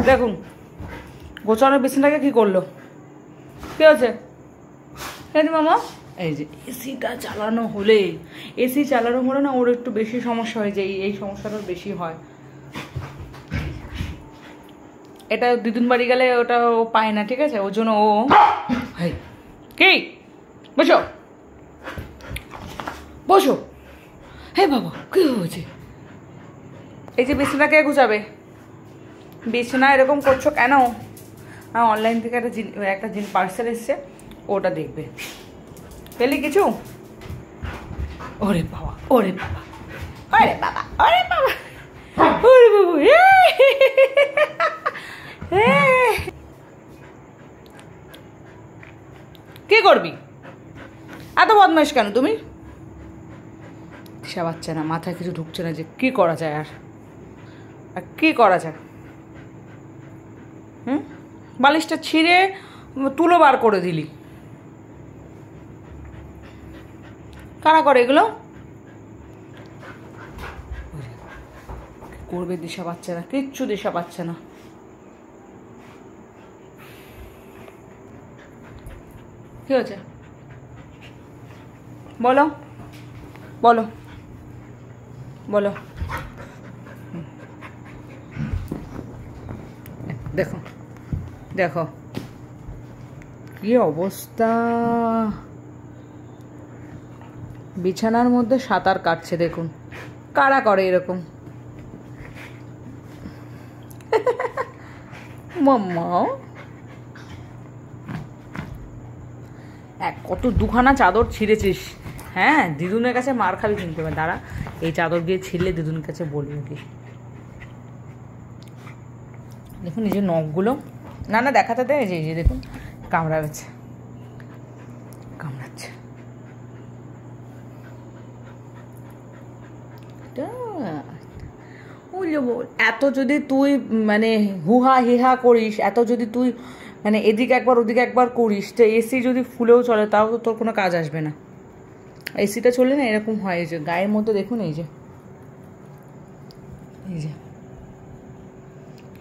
দেখুন গোছানোর বিছানাটাকে কি করলো, কি হচ্ছে মামা? এই যে এসিটা চালানো হলে, এসি চালানো হলে না ওর একটু বেশি সমস্যা হয়ে যায়, এই সমস্যাটা বেশি হয়। এটা দিদুন বাড়ি গেলে ওটা ও পায় না, ঠিক আছে? ওর জন্য ও কি বসো বসো। হ্যাঁ বাবা কি হয়েছে? এই যে বিছানাকে গুছাবে, বিছানা এরকম করছো কেন? অনলাইন থেকে একটা পার্সেল এসছে, ওটা দেখবে। পেলি কিছু? ওরে বাবা ওরে বাবা ওরে বাবা ওরে বাবা ওরে বাবা। কি করবি? এত বদমাইশ কেন তুমি? দিশা পাচ্ছে না, মাথায় কিছু ঢুকছে না যে কি করা যায় আর কি করা যায়। বালিশটা ছিঁড়ে তুলো বার করে দিলি। কারা করে এগুলো? করবে দিশা পাচ্ছে না, কিচ্ছু দিশা পাচ্ছে না। কি হয়েছে বলো বলো বলো। দেখো দেখো কি অবস্থা, বিছানার মধ্যে সাঁতার কাটছে। দেখুন কারা করে এরকম? মাম্মা কত দুখানা চাদর ছিঁড়েছিস। হ্যাঁ দিদুনের কাছে মার খাবি কিনতে হবে, দাঁড়া এই চাদর দিয়ে ছিঁড়লে দিদুনের কাছে বলবি কি। দেখুন এই যে নখগুলো, না না দেখাতে দেয়, এই যে দেখুন কামড়া গেছে, কামড়াচ্ছে। এত যদি তুই মানে হুহা হিহা করিস, এত যদি তুই মানে এদিকে একবার ওদিকে একবার করিস, তো এসি যদি ফুলেও চলে তাও তো তোর কোনো কাজ আসবে না। এসিটা চললে না এরকম হয়। এই যে গায়ের মধ্যে দেখুন এই যে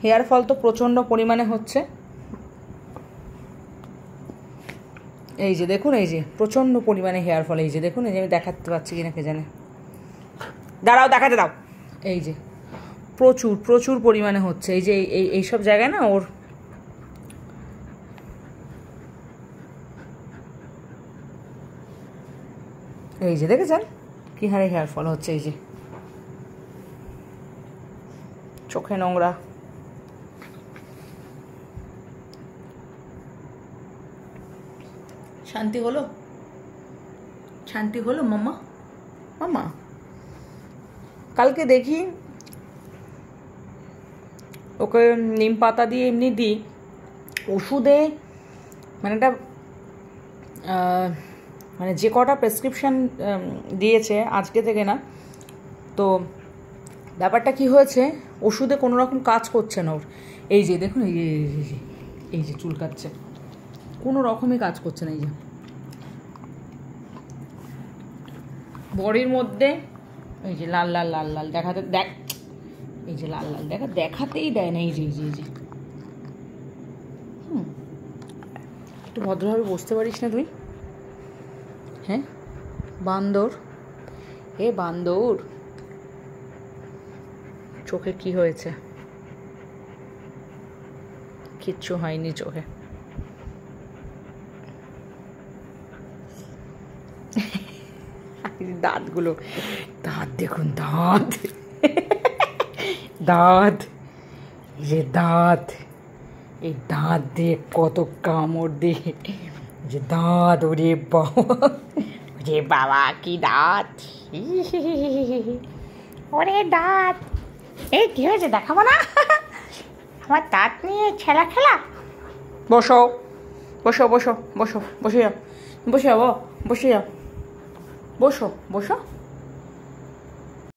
হেয়ার ফল তো প্রচণ্ড পরিমাণে হচ্ছে। এই যে দেখুন এই যে প্রচণ্ড পরিমাণে হেয়ার ফল। এই যে দেখুন এই যে আমি দেখাতে পারছি কিনা কে জানে, দাঁড়াও দেখাতে দাও। এই যে প্রচুর প্রচুর পরিমাণে হচ্ছে। এই যে এইসব জায়গায় না ওর এই যে দেখেছেন কি হারে হেয়ার ফল হচ্ছে। এই যে চোখে নোংরা। শান্তি হলো? শান্তি হলো মাম্মা? মাম্মা কালকে দেখি ওকে নিম পাতা দিয়ে এমনি দিই, ওষুধে মানে একটা মানে যে কটা প্রেসক্রিপশান দিয়েছে আজকে থেকে না, তো ব্যাপারটা কি হয়েছে, ওষুধে কোনো রকম কাজ করছে না ওর। এই যে দেখুন এই যে চুলকাচ্ছে, কোনো রকমই কাজ করছে না। এই যে বডির মধ্যে এই যে লাল লাল লাল লাল দেখাতে দেখ, এই যে লাল লাল দেখাতেই দেয় না। এই যে একটু ভদ্রভাবে বসতে পারিস না তুই? হ্যাঁ বান্দর, এ বান্দর চোখে কি হয়েছে? কিচ্ছু হয়নি চোখে। দাঁতগুলো, দাঁত দেখুন, দাঁত দাঁত, এই যে দাঁত, এই দাঁত দিয়ে কত কামড় দিয়ে, যে দাঁত, ওরে বাবা, ওরে বাবা কি দাঁত, ওরে দাঁত। এই কি হয়েছে দেখাবো না? আমার দাঁত নিয়ে ছেলা খেলা। বসো বসো বসো বসো, বসে যাও বসে যাবো, বসে যাও, বসো বসো।